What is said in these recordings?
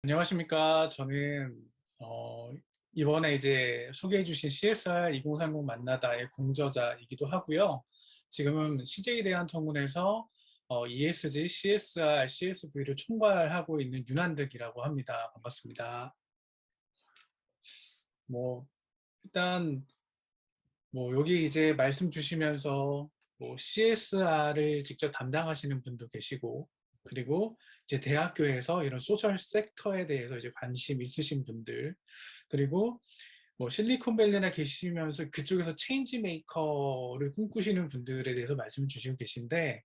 안녕하십니까. 저는 이번에 이제 소개해 주신 CSR 2030 만나다의 공저자이기도 하고요. 지금은 CJ 대한통운에서 ESG, CSR, CSV를 총괄하고 있는 윤한득이라고 합니다. 반갑습니다. 뭐 일단 여기 이제 말씀 주시면서 CSR을 직접 담당하시는 분도 계시고, 그리고 이제 대학교에서 이런 소셜 섹터에 대해서 이제 관심 있으신 분들, 그리고 실리콘밸리나 계시면서 그쪽에서 체인지 메이커를 꿈꾸시는 분들에 대해서 말씀을 주시고 계신데,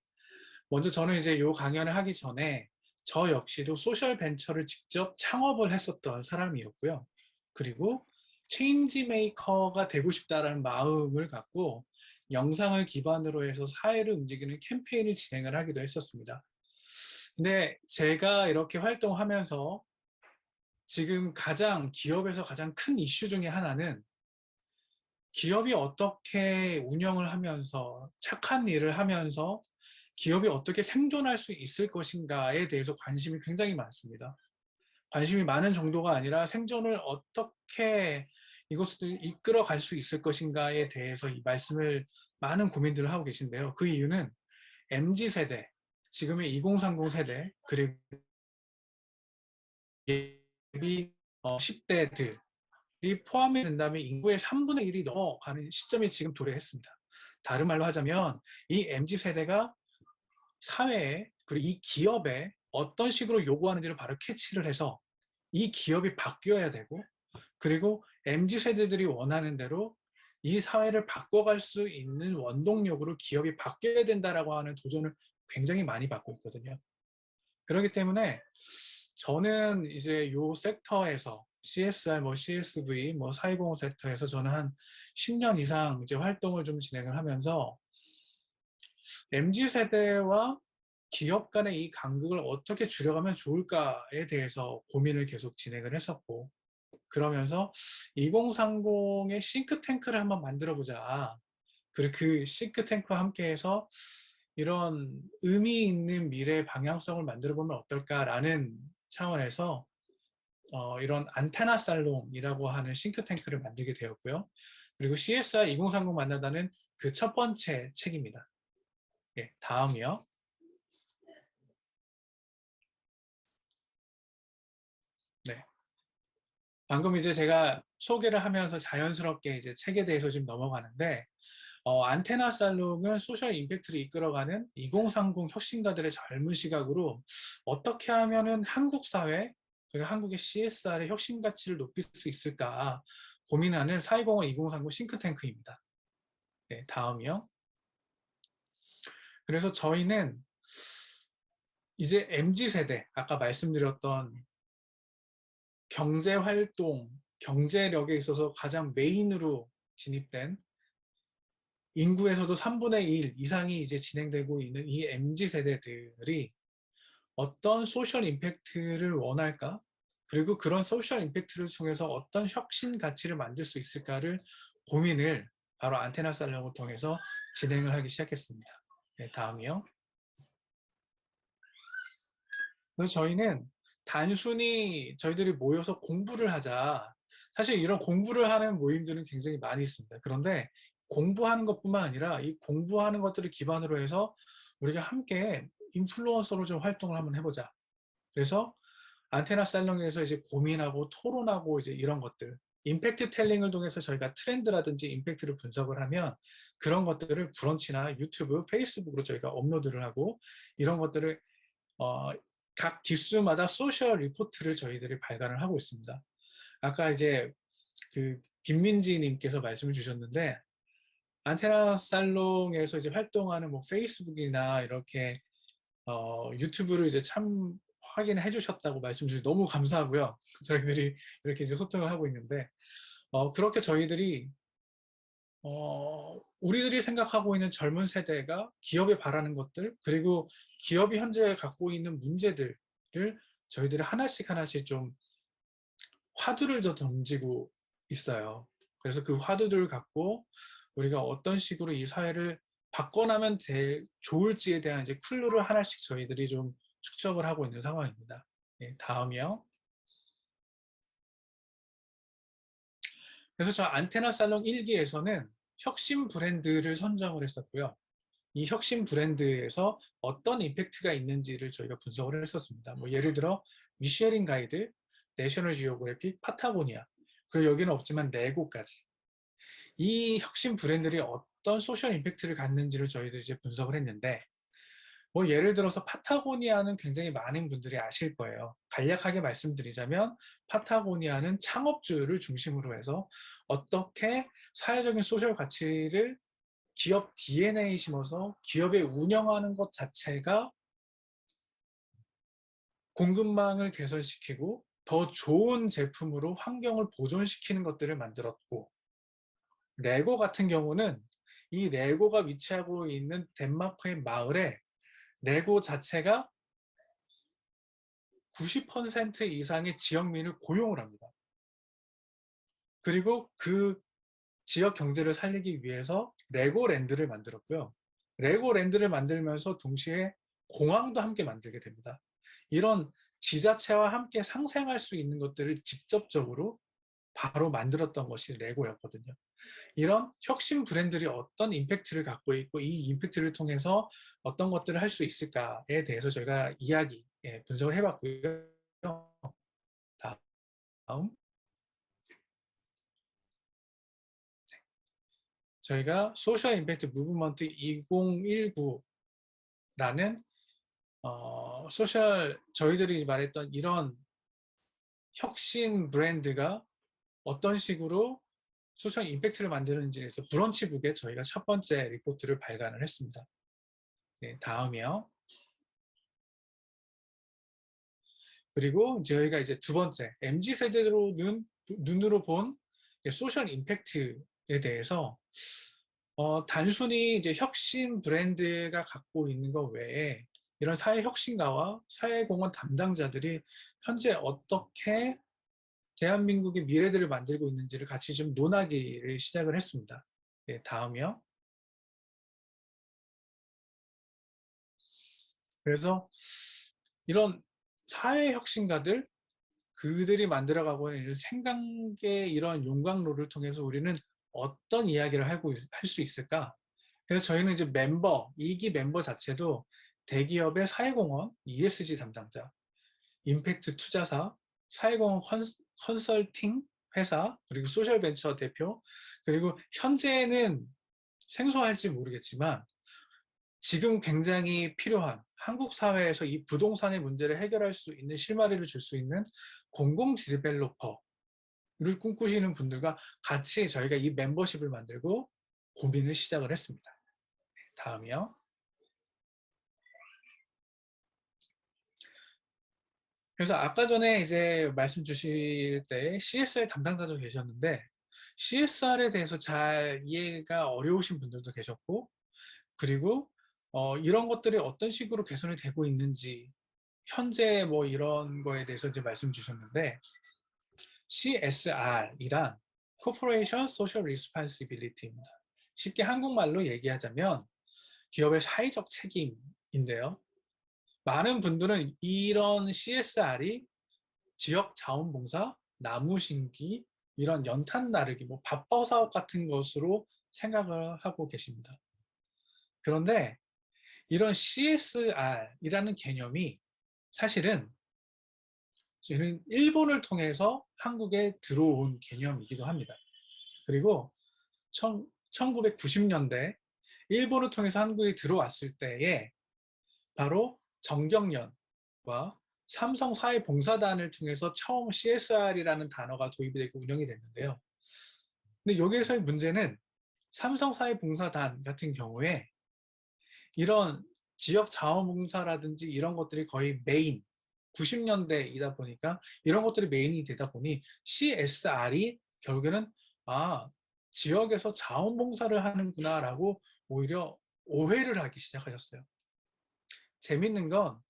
먼저 저는 이제 요 강연을 하기 전에 저 역시도 소셜 벤처를 직접 창업을 했었던 사람이었고요. 그리고 체인지 메이커가 되고 싶다라는 마음을 갖고 영상을 기반으로 해서 사회를 움직이는 캠페인을 진행을 하기도 했었습니다. 근데 제가 이렇게 활동하면서 지금 기업에서 가장 큰 이슈 중에 하나는 기업이 어떻게 운영을 하면서 착한 일을 하면서 기업이 어떻게 생존할 수 있을 것인가에 대해서 관심이 굉장히 많습니다. 관심이 많은 정도가 아니라 생존을 어떻게 이것을 이끌어 갈 수 있을 것인가에 대해서 이 말씀을 많은 고민들을 하고 계신데요. 그 이유는 MZ세대, 지금의 2030 세대, 그리고 예비 10대들이 포함이 된다면 인구의 3분의 1이 넘어가는 시점에 지금 도래했습니다. 다른 말로 하자면 이 MZ세대가 사회에, 그리고 이 기업에 어떤 식으로 요구하는지를 바로 캐치를 해서 이 기업이 바뀌어야 되고, 그리고 MZ세대들이 원하는 대로 이 사회를 바꿔갈 수 있는 원동력으로 기업이 바뀌어야 된다라고 하는 도전을 굉장히 많이 받고 있거든요. 그렇기 때문에 저는 이제 요 섹터에서 CSR, CSV, 420 섹터에서 저는 한 10년 이상 이제 활동을 좀 진행을 하면서 MZ세대와 기업 간의 이 간극을 어떻게 줄여가면 좋을까에 대해서 고민을 계속 진행을 했었고, 그러면서 2030의 싱크탱크를 한번 만들어 보자. 그리고 그 싱크탱크와 함께해서 이런 의미 있는 미래 방향성을 만들어 보면 어떨까라는 차원에서 이런 안테나 살롱이라고 하는 싱크탱크를 만들게 되었고요. 그리고 CSR 2030 만나다는 그 첫 번째 책입니다. 예, 다음이요. 네. 방금 이제 제가 소개를 하면서 자연스럽게 이제 책에 대해서 좀 넘어가는데, 안테나 살롱은 소셜 임팩트를 이끌어가는 2030 혁신가들의 젊은 시각으로 어떻게 하면은 한국 사회, 그리고 한국의 CSR의 혁신 가치를 높일 수 있을까 고민하는 420원 2030 싱크탱크입니다. 네, 다음이요. 그래서 저희는 이제 MZ세대, 아까 말씀드렸던 경제활동, 경제력에 있어서 가장 메인으로 진입된 인구에서도 3분의 1 이상이 이제 진행되고 있는 이 MZ세대들이 어떤 소셜 임팩트를 원할까? 그리고 그런 소셜 임팩트를 통해서 어떤 혁신 가치를 만들 수 있을까를 고민을 바로 안테나 살롱을 통해서 진행을 하기 시작했습니다. 네, 다음이요. 그래서 저희는 단순히 저희들이 모여서 공부를 하자. 사실 이런 공부를 하는 모임들은 굉장히 많이 있습니다. 그런데 공부하는 것뿐만 아니라 이 공부하는 것들을 기반으로 해서 우리가 함께 인플루언서로 좀 활동을 한번 해보자. 그래서 안테나 살롱에서 이제 고민하고 토론하고 이제 이런 것들, 임팩트 텔링을 통해서 저희가 트렌드라든지 임팩트를 분석을 하면 그런 것들을 브런치나 유튜브, 페이스북으로 저희가 업로드를 하고 이런 것들을 어, 각 기수마다 소셜 리포트를 저희들이 발간을 하고 있습니다. 아까 이제 그 김민지님께서 말씀을 주셨는데 안테나 살롱에서 이제 활동하는 페이스북이나 이렇게 유튜브를 이제 참 확인해 주셨다고 말씀 주셔서 너무 감사하고요. 저희들이 이렇게 이제 소통을 하고 있는데 그렇게 저희들이 우리들이 생각하고 있는 젊은 세대가 기업에 바라는 것들, 그리고 기업이 현재 갖고 있는 문제들을 저희들이 하나씩 하나씩 좀 화두를 더 던지고 있어요. 그래서 그 화두들을 갖고 우리가 어떤 식으로 이 사회를 바꿔나면 좋을지에 대한 이제 클루를 하나씩 저희들이 좀 축적을 하고 있는 상황입니다. 네, 다음이요. 그래서 저 안테나 살롱 1기에서는 혁신 브랜드를 선정을 했었고요. 이 혁신 브랜드에서 어떤 임팩트가 있는지를 저희가 분석을 했었습니다. 뭐 예를 들어 미쉐린 가이드, 내셔널 지오그래픽, 파타고니아, 그리고 여기는 없지만 레고까지 이 혁신 브랜드들이 어떤 소셜 임팩트를 갖는지를 저희들이 이제 분석을 했는데, 뭐 예를 들어서 파타고니아는 굉장히 많은 분들이 아실 거예요. 간략하게 말씀드리자면 파타고니아는 창업주를 중심으로 해서 어떻게 사회적인 소셜 가치를 기업 DNA 심어서 기업에 운영하는 것 자체가 공급망을 개선시키고 더 좋은 제품으로 환경을 보존시키는 것들을 만들었고, 레고 같은 경우는 이 레고가 위치하고 있는 덴마크의 마을에 레고 자체가 90% 이상의 지역민을 고용을 합니다. 그리고 그 지역 경제를 살리기 위해서 레고랜드를 만들었고요. 레고랜드를 만들면서 동시에 공항도 함께 만들게 됩니다. 이런 지자체와 함께 상생할 수 있는 것들을 직접적으로 바로 만들었던 것이 레고였거든요. 이런 혁신 브랜드들이 어떤 임팩트를 갖고 있고 이 임팩트를 통해서 어떤 것들을 할 수 있을까에 대해서 저희가 분석을 해봤고요. 다음 저희가 소셜 임팩트 무브먼트 2019라는 저희들이 말했던 이런 혁신 브랜드가 어떤 식으로 소셜 임팩트를 만드는지에 대해서 브런치북에 저희가 첫 번째 리포트를 발간을 했습니다. 네, 다음이요. 그리고 저희가 이제 두 번째, MZ세대로 눈으로 본 소셜 임팩트에 대해서 단순히 이제 혁신 브랜드가 갖고 있는 것 외에 이런 사회 혁신가와 사회공헌 담당자들이 현재 어떻게 대한민국의 미래들을 만들고 있는지를 같이 좀 논하기를 시작을 했습니다. 네, 다음이요. 그래서 이런 사회 혁신가들, 그들이 만들어가고 있는 생각의 이런 용광로를 통해서 우리는 어떤 이야기를 할 수 있을까? 그래서 저희는 이제 멤버, 2기 멤버 자체도 대기업의 사회공헌, ESG 담당자, 임팩트 투자사, 사회공헌 컨설팅 회사, 그리고 소셜벤처 대표, 그리고 현재는 생소할지 모르겠지만 지금 굉장히 필요한 한국 사회에서 이 부동산의 문제를 해결할 수 있는 실마리를 줄 수 있는 공공 디벨로퍼를 꿈꾸시는 분들과 같이 저희가 이 멤버십을 만들고 고민을 시작을 했습니다. 다음이요. 그래서 아까 전에 이제 말씀 주실 때 CSR 담당자도 계셨는데 CSR에 대해서 잘 이해가 어려우신 분들도 계셨고, 그리고 이런 것들이 어떤 식으로 개선이 되고 있는지 현재 뭐 이런 거에 대해서 이제 말씀 주셨는데, CSR이란 Corporation Social Responsibility입니다. 쉽게 한국말로 얘기하자면 기업의 사회적 책임인데요. 많은 분들은 이런 CSR이 지역 자원봉사, 나무 심기, 이런 연탄 나르기, 뭐 밥버 사업 같은 것으로 생각을 하고 계십니다. 그런데 이런 CSR이라는 개념이 사실은 저는 일본을 통해서 한국에 들어온 개념이기도 합니다. 그리고 1990년대 일본을 통해서 한국에 들어왔을 때에 바로 정경련과 삼성사회봉사단을 통해서 처음 CSR이라는 단어가 도입이 되고 운영이 됐는데요. 근데 여기에서의 문제는 삼성사회봉사단 같은 경우에 이런 지역 자원봉사라든지 이런 것들이 거의 메인 90년대이다 보니까 이런 것들이 메인이 되다 보니 CSR이 결국에는 지역에서 자원봉사를 하는구나 라고 오히려 오해를 하기 시작하셨어요. 재밌는 건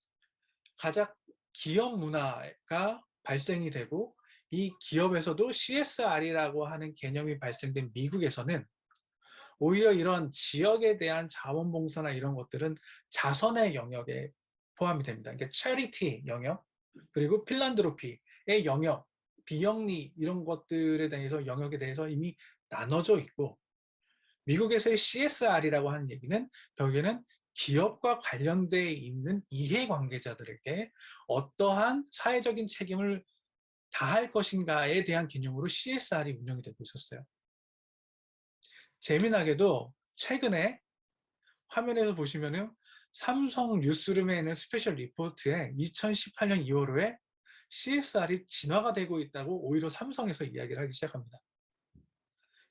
가장 기업 문화가 발생이 되고 이 기업에서도 CSR이라고 하는 개념이 발생된 미국에서는 오히려 이런 지역에 대한 자원봉사나 이런 것들은 자선의 영역에 포함이 됩니다. 그러니까 체리티 영역, 그리고 필란드로피의 영역이 비영리 이런 것들에 대해서 영역에 대해서 이미 나눠져 있고, 미국에서의 CSR이라고 하는 얘기는 결국에는 기업과 관련돼 있는 이해관계자들에게 어떠한 사회적인 책임을 다할 것인가에 대한 개념으로 CSR이 운영이 되고 있었어요. 재미나게도 최근에 화면에서 보시면은 삼성 뉴스룸에 있는 스페셜 리포트에 2018년 2월호에 CSR이 진화가 되고 있다고 오히려 삼성에서 이야기를 하기 시작합니다.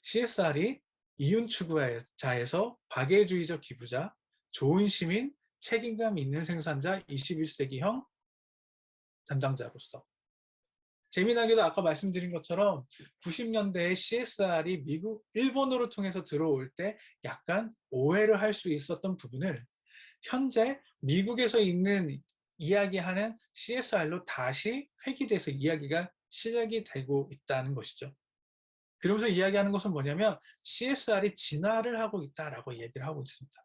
CSR이 이윤 추구자에서 박애주의적 기부자, 좋은 시민, 책임감 있는 생산자, 21세기형 담당자로서. 재미나게도 아까 말씀드린 것처럼 90년대에 CSR이 일본어를 통해서 들어올 때 약간 오해를 할 수 있었던 부분을 현재 미국에서 있는 이야기하는 CSR로 다시 회귀돼서 이야기가 시작이 되고 있다는 것이죠. 그러면서 이야기하는 것은 뭐냐면 CSR이 진화를 하고 있다라고 얘기를 하고 있습니다.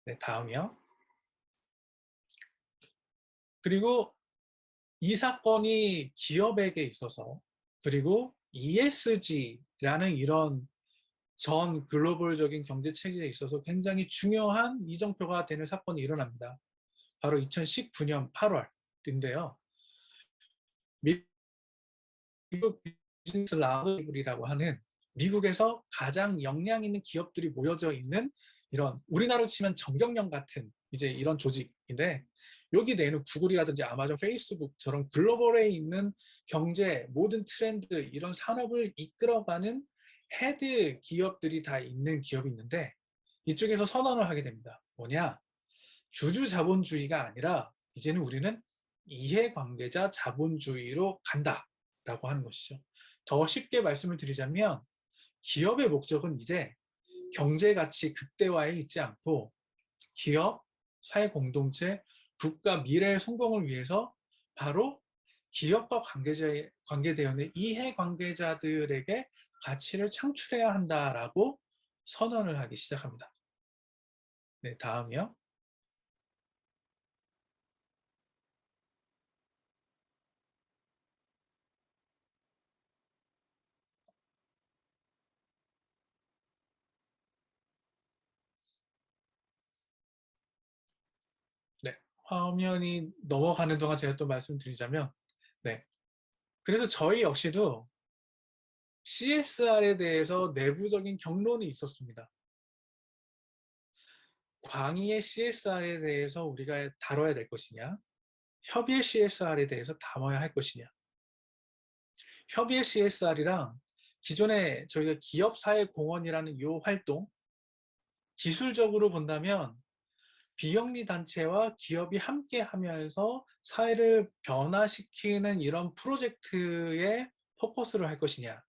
네, 다음이요. 그리고 이 사건이 기업에게 있어서, 그리고 ESG라는 이런 전 글로벌적인 경제 체제에 있어서 굉장히 중요한 이정표가 되는 사건이 일어납니다. 바로 2019년 8월인데요. 미국 비즈니스 라운드테이블이라고 하는 미국에서 가장 역량 있는 기업들이 모여져 있는 이런, 우리나라로 치면 정경련 같은 이제 이런 조직인데, 여기 내는 구글이라든지 아마존, 페이스북처럼 글로벌에 있는 경제 모든 트렌드 이런 산업을 이끌어가는 헤드 기업들이 다 있는 기업이 있는데, 이쪽에서 선언을 하게 됩니다. 뭐냐? 주주 자본주의가 아니라 이제는 우리는 이해관계자 자본주의로 간다라고 하는 것이죠. 더 쉽게 말씀을 드리자면 기업의 목적은 이제 경제 가치 극대화에 있지 않고 기업, 사회 공동체, 국가 미래의 성공을 위해서 바로 기업과 관계되어 있는 이해관계자들에게 가치를 창출해야 한다라고 선언을 하기 시작합니다. 네, 다음이요. 네, 화면이 넘어가는 동안 제가 또 말씀드리자면, 네, 그래서 저희 역시도 CSR에 대해서 내부적인 경론이 있었습니다. 광의의 CSR에 대해서 우리가 다뤄야 될 것이냐, 협의의 CSR에 대해서 다뤄야 할 것이냐. 협의의 CSR이랑 기존에 저희가 기업사회공헌이라는 이 활동, 기술적으로 본다면 비영리 단체와 기업이 함께 하면서 사회를 변화시키는 이런 프로젝트에 포커스를 할 것이냐,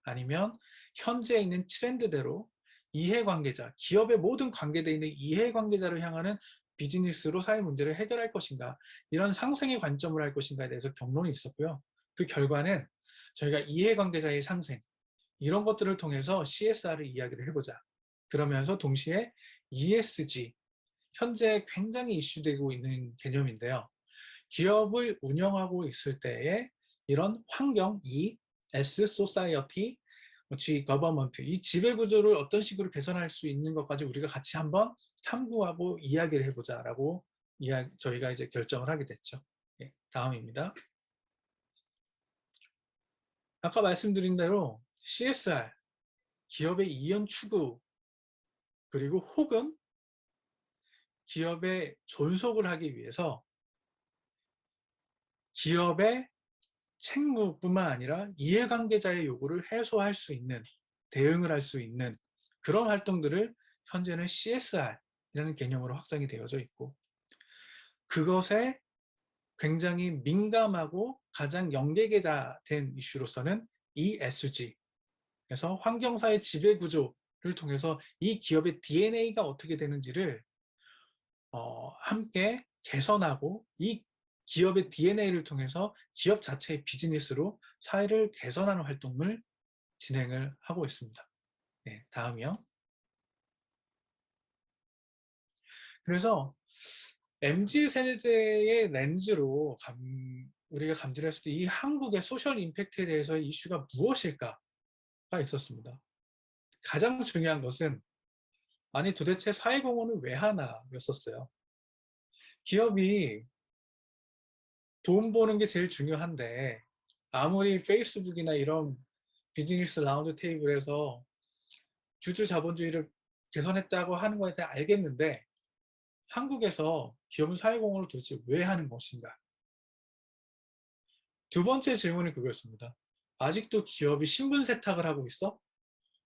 아니면 현재 있는 트렌드대로 이해관계자, 기업의 모든 관계되어 있는 이해관계자를 향하는 비즈니스로 사회 문제를 해결할 것인가, 이런 상생의 관점을 할 것인가에 대해서 경론이 있었고요. 그 결과는 저희가 이해관계자의 상생, 이런 것들을 통해서 CSR을 이야기를 해보자. 그러면서 동시에 ESG, 현재 굉장히 이슈되고 있는 개념인데요. 기업을 운영하고 있을 때에 이런 환경, E, S, Society, G, Government, 이 지배 구조를 어떤 식으로 개선할 수 있는 것까지 우리가 같이 한번 탐구하고 이야기를 해보자라고 저희가 이제 결정을 하게 됐죠. 예, 다음입니다. 아까 말씀드린 대로 CSR, 기업의 이연 추구, 그리고 혹은 기업의 존속을 하기 위해서 기업의 책무뿐만 아니라 이해관계자의 요구를 해소할 수 있는, 대응을 할 수 있는 그런 활동들을 현재는 CSR이라는 개념으로 확장이 되어져 있고, 그것에 굉장히 민감하고 가장 연계가 된 이슈로서는 ESG, 그래서 환경사회 지배구조를 통해서 이 기업의 DNA가 어떻게 되는지를 함께 개선하고, 이 기업의 DNA를 통해서 기업 자체의 비즈니스로 사회를 개선하는 활동을 진행을 하고 있습니다. 네, 다음이요. 그래서 MZ 세대의 렌즈로 우리가 감지를 했을 때 이 한국의 소셜 임팩트에 대해서의 이슈가 무엇일까가 있었습니다. 가장 중요한 것은 아니 도대체 사회공헌을 왜 하나 였었어요. 기업이 돈 버는 게 제일 중요한데 아무리 페이스북이나 이런 비즈니스 라운드 테이블에서 주주 자본주의를 개선했다고 하는 거에 대해 알겠는데 한국에서 기업은 사회공헌을 도대체 왜 하는 것인가? 두 번째 질문은 그거였습니다. 아직도 기업이 신분 세탁을 하고 있어?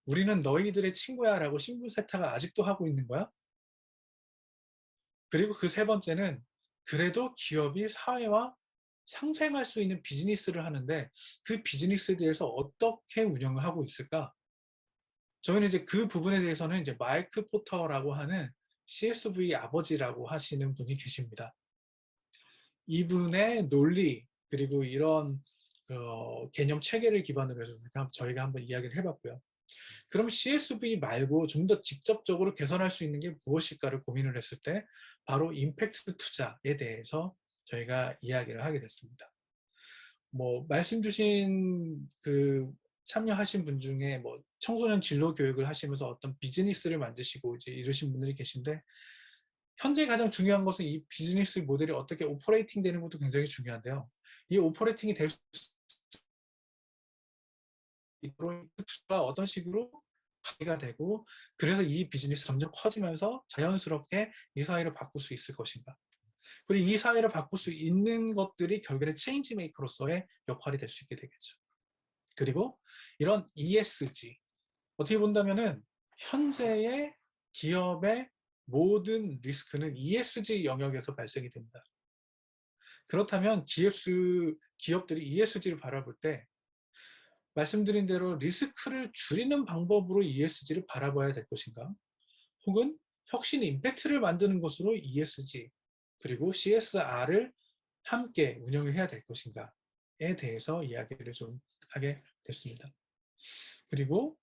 우리는 너희들의 친구야 라고 신분 세탁을 아직도 하고 있는 거야? 그리고 그 세 번째는 그래도 기업이 사회와 상생할 수 있는 비즈니스를 하는데 그 비즈니스에 대해서 어떻게 운영을 하고 있을까? 저희는 이제 그 부분에 대해서는 이제 마이크 포터라고 하는 CSV 아버지라고 하시는 분이 계십니다. 이분의 논리 그리고 이런 개념 체계를 기반으로 해서 저희가 한번 이야기를 해봤고요. 그럼 CSV 말고 좀 더 직접적으로 개선할 수 있는 게 무엇일까를 고민을 했을 때 바로 임팩트 투자에 대해서 저희가 이야기를 하게 됐습니다. 뭐 말씀 주신 그 참여하신 분 중에 뭐 청소년 진로 교육을 하시면서 어떤 비즈니스를 만드시고 이제 이러신 분들이 계신데 현재 가장 중요한 것은 이 비즈니스 모델이 어떻게 오퍼레이팅 되는 것도 굉장히 중요한데요. 이 오퍼레이팅이 될 수 투자가 어떤 식으로 가기가 되고 그래서 이 비즈니스 점점 커지면서 자연스럽게 이 사회를 바꿀 수 있을 것인가. 그리고 이 사회를 바꿀 수 있는 것들이 결국에는 체인지 메이커로서의 역할이 될 수 있게 되겠죠. 그리고 이런 ESG 어떻게 본다면은 현재의 기업의 모든 리스크는 ESG 영역에서 발생이 됩니다. 그렇다면 기업들이 ESG를 바라볼 때 말씀드린 대로 리스크를 줄이는 방법으로 ESG를 바라봐야 될 것인가? 혹은 혁신 임팩트를 만드는 것으로 ESG 그리고 CSR을 함께 운영을 해야 될 것인가에 대해서 이야기를 좀 하게 됐습니다. 그리고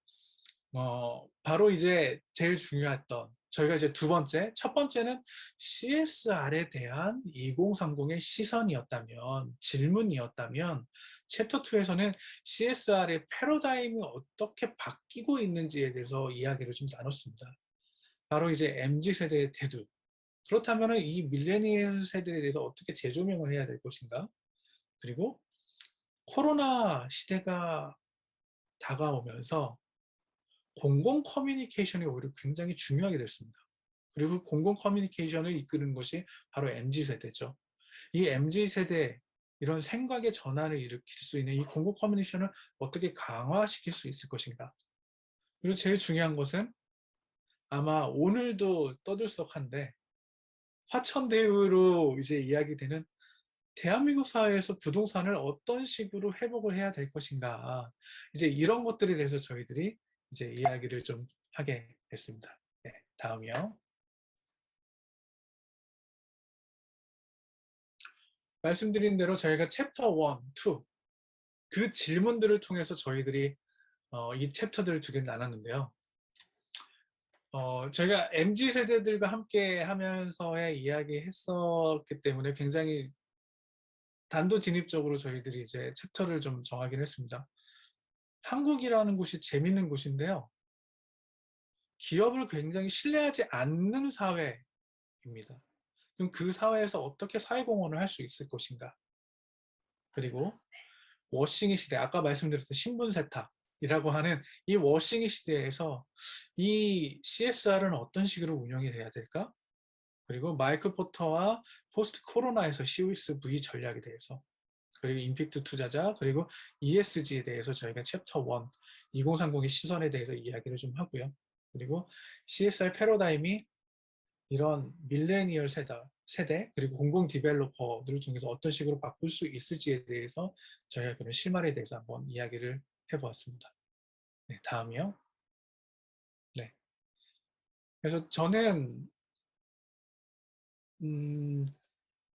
바로 이제 제일 중요했던 저희가 이제 두 번째, 첫 번째는 CSR에 대한 2030의 시선이었다면, 질문이었다면 챕터 2에서는 CSR의 패러다임이 어떻게 바뀌고 있는지에 대해서 이야기를 좀 나눴습니다. 바로 이제 MZ세대의 태도. 그렇다면 이 밀레니얼 세대에 대해서 어떻게 재조명을 해야 될 것인가? 그리고 코로나 시대가 다가오면서 공공 커뮤니케이션이 오히려 굉장히 중요하게 됐습니다. 그리고 공공 커뮤니케이션을 이끄는 것이 바로 MZ세대죠. 이 MZ세대 이런 생각의 전환을 일으킬 수 있는 이 공공 커뮤니케이션을 어떻게 강화시킬 수 있을 것인가. 그리고 제일 중요한 것은 아마 오늘도 떠들썩한데 화천대유로 이제 이야기되는 대한민국 사회에서 부동산을 어떤 식으로 회복을 해야 될 것인가. 이제 이런 것들에 대해서 저희들이 이제 이야기를 좀 하게 됐습니다. 네, 다음이요. 말씀드린 대로 저희가 챕터 1, 2, 그 질문들을 통해서 저희들이 이 챕터들을 두 개 나눴는데요. 저희가 MZ 세대들과 함께 하면서의 이야기했었기 때문에 굉장히 단도직입적으로 저희들이 이제 챕터를 좀 정하긴 했습니다. 한국이라는 곳이 재밌는 곳인데요. 기업을 굉장히 신뢰하지 않는 사회입니다. 그럼 그 사회에서 어떻게 사회공헌을 할 수 있을 것인가? 그리고 워싱의 시대, 아까 말씀드렸던 신분 세탁이라고 하는 이 워싱의 시대에서 이 CSR은 어떤 식으로 운영이 돼야 될까? 그리고 마이클 포터와 포스트 코로나에서 CSV 전략에 대해서 그리고 임팩트 투자자 그리고 ESG에 대해서 저희가 챕터 1 2030의 시선에 대해서 이야기를 좀 하고요. 그리고 CSR 패러다임이 이런 밀레니얼 세대 그리고 공공 디벨로퍼들을 통해서 어떤 식으로 바꿀 수 있을지에 대해서 저희가 그런 실마리에 대해서 한번 이야기를 해보았습니다. 네, 다음이요. 네. 그래서 저는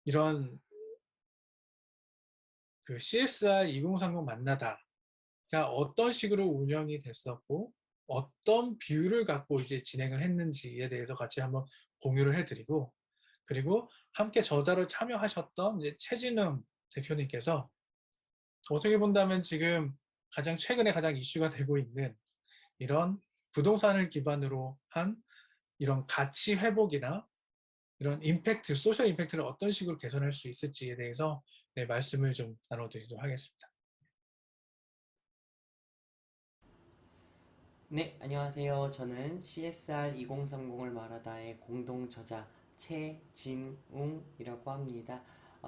이런 그 CSR 2030 만나다가 어떤 식으로 운영이 됐었고 어떤 비율을 갖고 이제 진행을 했는지에 대해서 같이 한번 공유를 해드리고 그리고 함께 저자를 참여하셨던 이제 최진웅 대표님께서 어떻게 본다면 지금 최근에 가장 이슈가 되고 있는 이런 부동산을 기반으로 한 이런 가치 회복이나 이런 임팩트, 소셜 임팩트를 어떤 식으로 개선할 수 있을지에 대해서 네, 말씀을 좀 나눠드리도록 하겠습니다. 네, 안녕하세요. 저는 CSR 2030을 말하다의 공동 저자 최진웅이라고 합니다.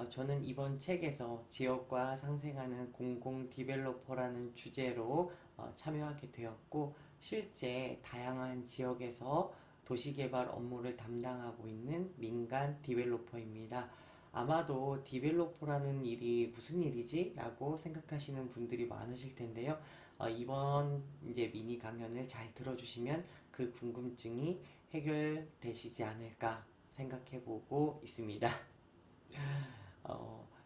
저는 이번 책에서 지역과 상생하는 공공 디벨로퍼라는 주제로 참여하게 되었고, 실제 다양한 지역에서 도시개발 업무를 담당하고 있는 민간 디벨로퍼입니다. 아마도 디벨로퍼라는 일이 무슨 일이지? 라고 생각하시는 분들이 많으실 텐데요. 이번 이제 미니 강연을 잘 들어주시면 그 궁금증이 해결되시지 않을까 생각해 보고 있습니다.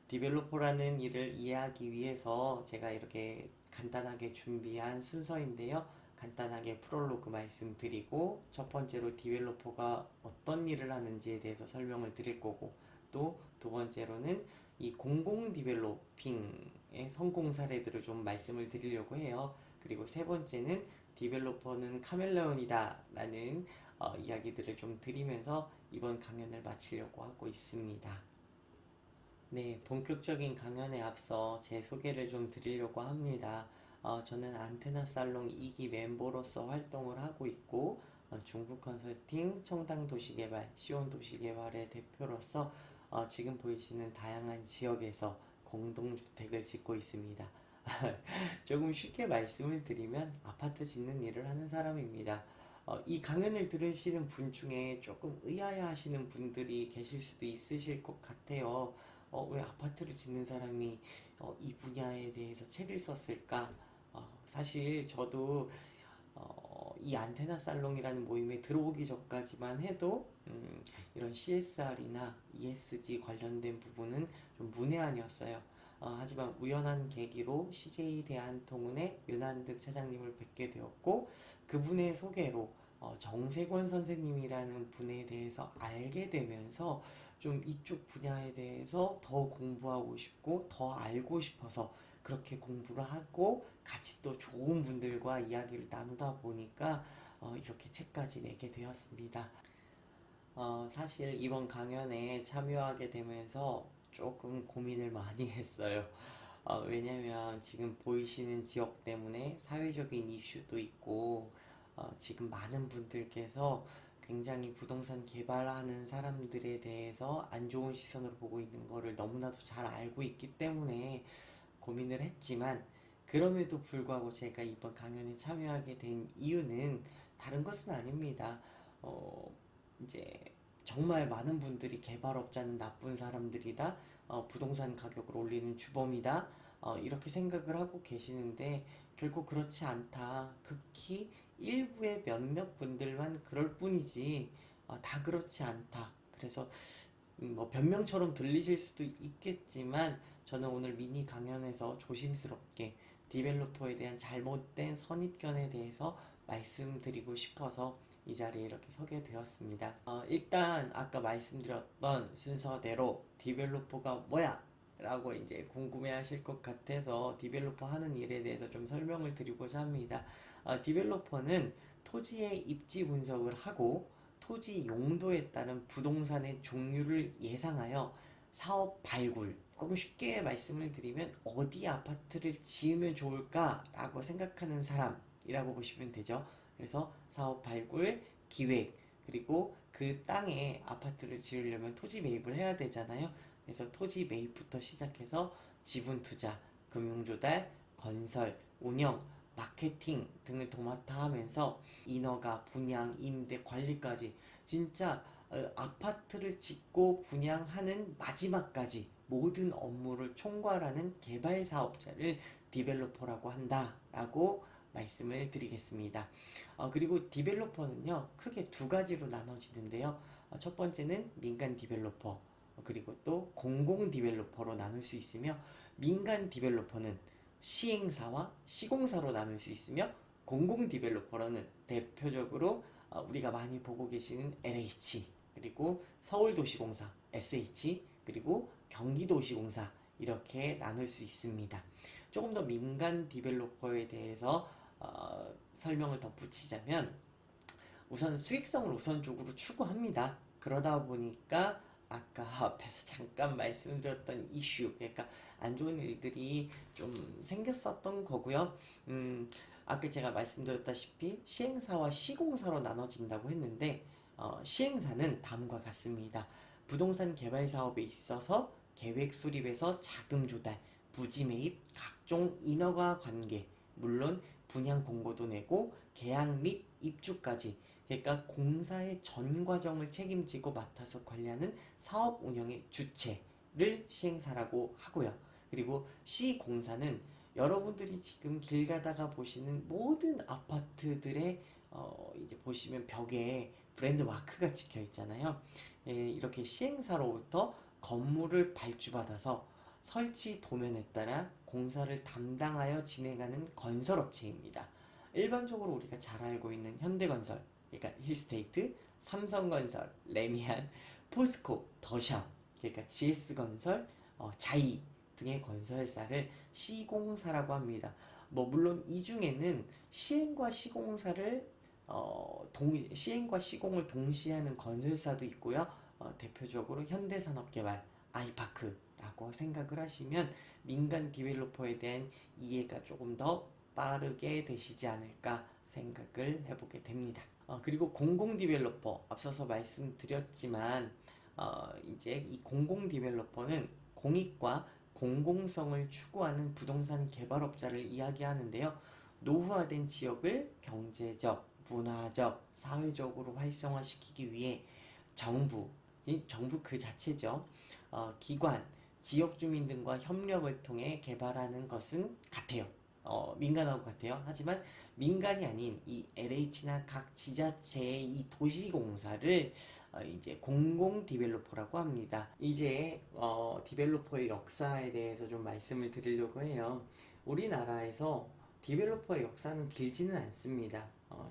디벨로퍼라는 일을 이해하기 위해서 제가 이렇게 간단하게 준비한 순서인데요. 간단하게 프롤로그 말씀드리고, 첫 번째로 디벨로퍼가 어떤 일을 하는지에 대해서 설명을 드릴 거고, 또 두 번째로는 이 공공 디벨로핑의 성공 사례들을 좀 말씀을 드리려고 해요. 그리고 세 번째는 디벨로퍼는 카멜레온이다 라는 이야기들을 좀 드리면서 이번 강연을 마치려고 하고 있습니다. 네, 본격적인 강연에 앞서 제 소개를 좀 드리려고 합니다. 저는 안테나 살롱 2기 멤버로서 활동을 하고 있고, 중국 컨설팅, 청당 도시개발, 시온 도시개발의 대표로서 지금 보이시는 다양한 지역에서 공동주택을 짓고 있습니다. 조금 쉽게 말씀을 드리면 아파트 짓는 일을 하는 사람입니다. 이 강연을 들으시는 분 중에 조금 의아해 하시는 분들이 계실 수도 있으실 것 같아요. 왜 아파트를 짓는 사람이 이 분야에 대해서 책을 썼을까? 사실 저도 이 안테나 살롱이라는 모임에 들어오기 전까지만 해도 이런 CSR이나 ESG 관련된 부분은 좀 문외한이었어요. 하지만 우연한 계기로 CJ 대한통운의 윤한득 차장님을 뵙게 되었고, 그분의 소개로 정세권 선생님이라는 분에 대해서 알게 되면서 좀 이쪽 분야에 대해서 더 공부하고 싶고 더 알고 싶어서 그렇게 공부를 하고, 같이 또 좋은 분들과 이야기를 나누다 보니까 이렇게 책까지 내게 되었습니다. 사실 이번 강연에 참여하게 되면서 조금 고민을 많이 했어요. 왜냐면 지금 보이시는 지역 때문에 사회적인 이슈도 있고, 지금 많은 분들께서 굉장히 부동산 개발하는 사람들에 대해서 안 좋은 시선으로 보고 있는 거를 너무나도 잘 알고 있기 때문에 고민을 했지만, 그럼에도 불구하고 제가 이번 강연에 참여하게 된 이유는 다른 것은 아닙니다. 어, 이제 정말 많은 분들이 개발업자는 나쁜 사람들이다, 부동산 가격을 올리는 주범이다, 이렇게 생각을 하고 계시는데, 결국 그렇지 않다. 극히 일부의 몇몇 분들만 그럴 뿐이지 다 그렇지 않다. 그래서 뭐 변명처럼 들리실 수도 있겠지만, 저는 오늘 미니 강연에서 조심스럽게 디벨로퍼에 대한 잘못된 선입견에 대해서 말씀드리고 싶어서 이 자리에 이렇게 서게 되었습니다. 일단 아까 말씀드렸던 순서대로 디벨로퍼가 뭐야? 라고 이제 궁금해 하실 것 같아서 디벨로퍼 하는 일에 대해서 좀 설명을 드리고자 합니다. 디벨로퍼는 토지의 입지 분석을 하고 토지 용도에 따른 부동산의 종류를 예상하여 사업 발굴, 조금 쉽게 말씀을 드리면 어디 아파트를 지으면 좋을까라고 생각하는 사람이라고 보시면 되죠. 그래서 사업 발굴, 기획, 그리고 그 땅에 아파트를 지으려면 토지 매입을 해야 되잖아요. 그래서 토지 매입부터 시작해서 지분 투자, 금융 조달, 건설, 운영, 마케팅 등을 도맡아 하면서 인허가, 분양, 임대, 관리까지 진짜 아파트를 짓고 분양하는 마지막까지 모든 업무를 총괄하는 개발 사업자를 디벨로퍼라고 한다라고 말씀을 드리겠습니다. 그리고 디벨로퍼는요, 크게 두 가지로 나눠지는데요. 첫 번째는 민간 디벨로퍼, 그리고 또 공공 디벨로퍼로 나눌 수 있으며, 민간 디벨로퍼는 시행사와 시공사로 나눌 수 있으며, 공공 디벨로퍼로는 대표적으로 우리가 많이 보고 계시는 LH, 그리고 서울도시공사 SH, 그리고 경기도시공사 이렇게 나눌 수 있습니다. 조금 더 민간 디벨로퍼에 대해서 설명을 덧붙이자면 우선 수익성을 우선적으로 추구합니다. 그러다 보니까 아까 앞에서 잠깐 말씀드렸던 이슈, 그러니까 안 좋은 일들이 좀 생겼었던 거고요. 아까 제가 말씀드렸다시피 시행사와 시공사로 나눠진다고 했는데 시행사는 다음과 같습니다. 부동산 개발 사업에 있어서 계획 수립에서 자금 조달, 부지 매입, 각종 인허가 관계, 물론 분양 공고도 내고 계약 및 입주까지, 그러니까 공사의 전 과정을 책임지고 맡아서 관리하는 사업 운영의 주체를 시행사라고 하고요. 그리고 시공사는 여러분들이 지금 길 가다가 보시는 모든 아파트들의 이제 보시면 벽에 브랜드 마크가 찍혀 있잖아요. 예, 이렇게 시행사로부터 건물을 발주받아서 설치 도면에 따라 공사를 담당하여 진행하는 건설업체입니다. 일반적으로 우리가 잘 알고 있는 현대건설, 그러니까 힐스테이트, 삼성건설, 레미안, 포스코, 더샵, 그러니까 GS건설, 자이 등의 건설사를 시공사라고 합니다. 뭐 물론 이 중에는 시행과 시공사를 시행과 시공을 동시에 하는 건설사도 있고요. 대표적으로 현대산업개발, 아이파크라고 생각을 하시면 민간 디벨로퍼에 대한 이해가 조금 더 빠르게 되시지 않을까 생각을 해보게 됩니다. 그리고 공공 디벨로퍼, 앞서서 말씀드렸지만 이제 이 공공 디벨로퍼는 공익과 공공성을 추구하는 부동산 개발업자를 이야기하는데요. 노후화된 지역을 경제적, 문화적, 사회적으로 활성화시키기 위해 정부, 정부 그 자체죠. 기관, 지역 주민 등과 협력을 통해 개발하는 것은 같아요. 민간하고 같아요. 하지만 민간이 아닌 이 LH나 각 지자체의 이 도시공사를 이제 공공 디벨로퍼라고 합니다. 이제 디벨로퍼의 역사에 대해서 좀 말씀을 드리려고 해요. 우리나라에서 디벨로퍼의 역사는 길지는 않습니다.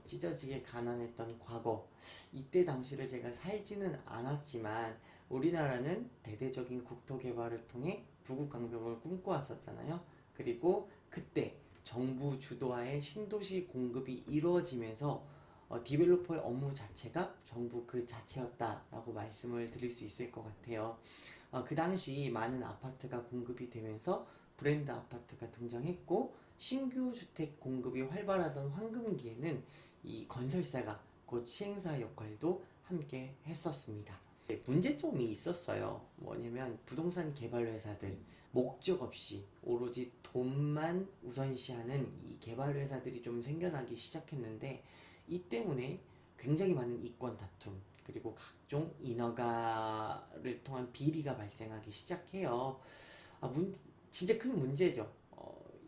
찢어지게 가난했던 과거, 이때 당시를 제가 살지는 않았지만 우리나라는 대대적인 국토 개발을 통해 부국 강병을 꿈꿔왔었잖아요. 그리고 그때 정부 주도하에 신도시 공급이 이루어지면서 디벨로퍼의 업무 자체가 정부 그 자체였다라고 말씀을 드릴 수 있을 것 같아요. 그 당시 많은 아파트가 공급이 되면서 브랜드 아파트가 등장했고 신규 주택 공급이 활발하던 황금기에는 이 건설사가 곧 시행사 역할도 함께 했었습니다. 문제점이 있었어요. 뭐냐면 부동산 개발 회사들 목적 없이 오로지 돈만 우선시하는 이 개발 회사들이 좀 생겨나기 시작했는데 이 때문에 굉장히 많은 이권 다툼 그리고 각종 인허가를 통한 비리가 발생하기 시작해요. 진짜 큰 문제죠.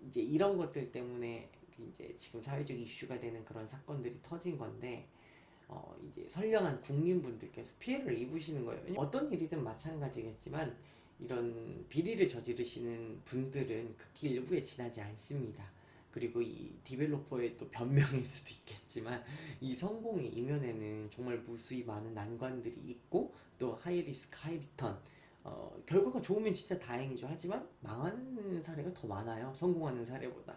이제 이런 것들 때문에 이제 지금 사회적 이슈가 되는 그런 사건들이 터진 건데 이제 선량한 국민분들께서 피해를 입으시는 거예요. 어떤 일이든 마찬가지겠지만 이런 비리를 저지르시는 분들은 극히 일부에 지나지 않습니다. 그리고 이 디벨로퍼의 또 변명일 수도 있겠지만 이 성공의 이면에는 정말 무수히 많은 난관들이 있고 또 하이리스크 하이리턴 결과가 좋으면 진짜 다행이죠. 하지만 망하는 사례가 더 많아요. 성공하는 사례보다.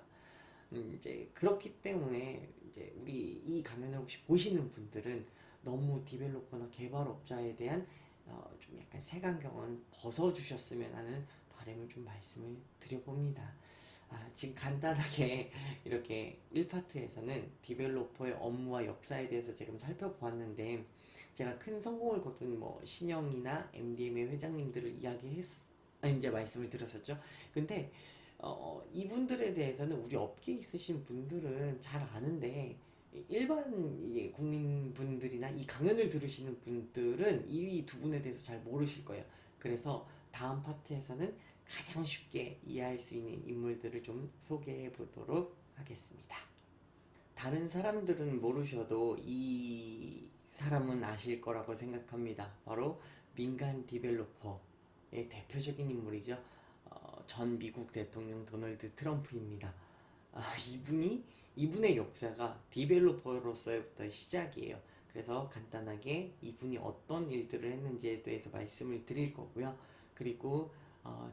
이제 그렇기 때문에 이제 우리 이 강연을 혹시 보시는 분들은 너무 디벨로퍼나 개발업자에 대한 좀 약간 색안경은 벗어주셨으면 하는 바람을 좀 말씀을 드려봅니다. 지금 간단하게 이렇게 1파트에서는 디벨로퍼의 업무와 역사에 대해서 지금 살펴보았는데 제가 큰 성공을 거둔 뭐 신영이나 MDM의 회장님들을 이제 말씀을 드렸었죠. 근데 이분들에 대해서는 우리 업계에 있으신 분들은 잘 아는데 일반 이제 국민분들이나 이 강연을 들으시는 분들은 이 두 분에 대해서 잘 모르실 거예요. 그래서 다음 파트에서는 가장 쉽게 이해할 수 있는 인물들을 좀 소개해 보도록 하겠습니다. 다른 사람들은 모르셔도 이 사람은 아실 거라고 생각합니다. 바로 민간 디벨로퍼의 대표적인 인물이죠. 전 미국 대통령 도널드 트럼프입니다. 이분의 역사가 디벨로퍼로서부터 시작이에요. 그래서 간단하게 이분이 어떤 일들을 했는지에 대해서 말씀을 드릴 거고요. 그리고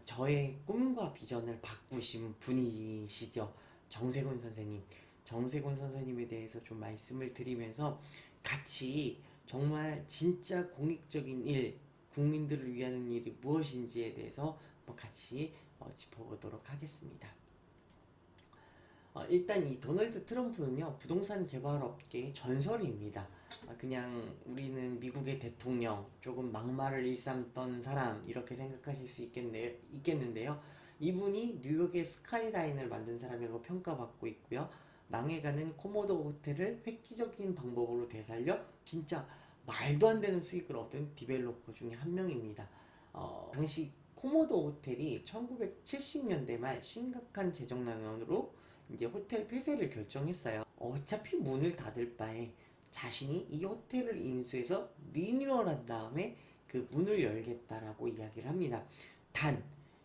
저의 꿈과 비전을 바꾸신 분이시죠. 정세곤 선생님. 정세곤 선생님에 대해서 좀 말씀을 드리면서 같이 정말 진짜 공익적인 일, 국민들을 위하는 일이 무엇인지에 대해서 같이 짚어보도록 하겠습니다. 일단 이 도널드 트럼프는요, 부동산 개발업계의 전설입니다. 그냥 우리는 미국의 대통령, 조금 막말을 일삼던 사람, 이렇게 생각하실 수 있겠는데요. 이분이 뉴욕의 스카이라인을 만든 사람이라고 평가받고 있고요. 망해가는 코모도 호텔을 획기적인 방법으로 되살려 진짜 말도 안 되는 수익을 얻은 디벨로퍼 중에 한 명입니다. 당시 코모도 호텔이 1970년대 말 심각한 재정난으로 이제 호텔 폐쇄를 결정했어요. 어차피 문을 닫을 바에 자신이 이 호텔을 인수해서 리뉴얼한 다음에 그 문을 열겠다라고 이야기를 합니다. 단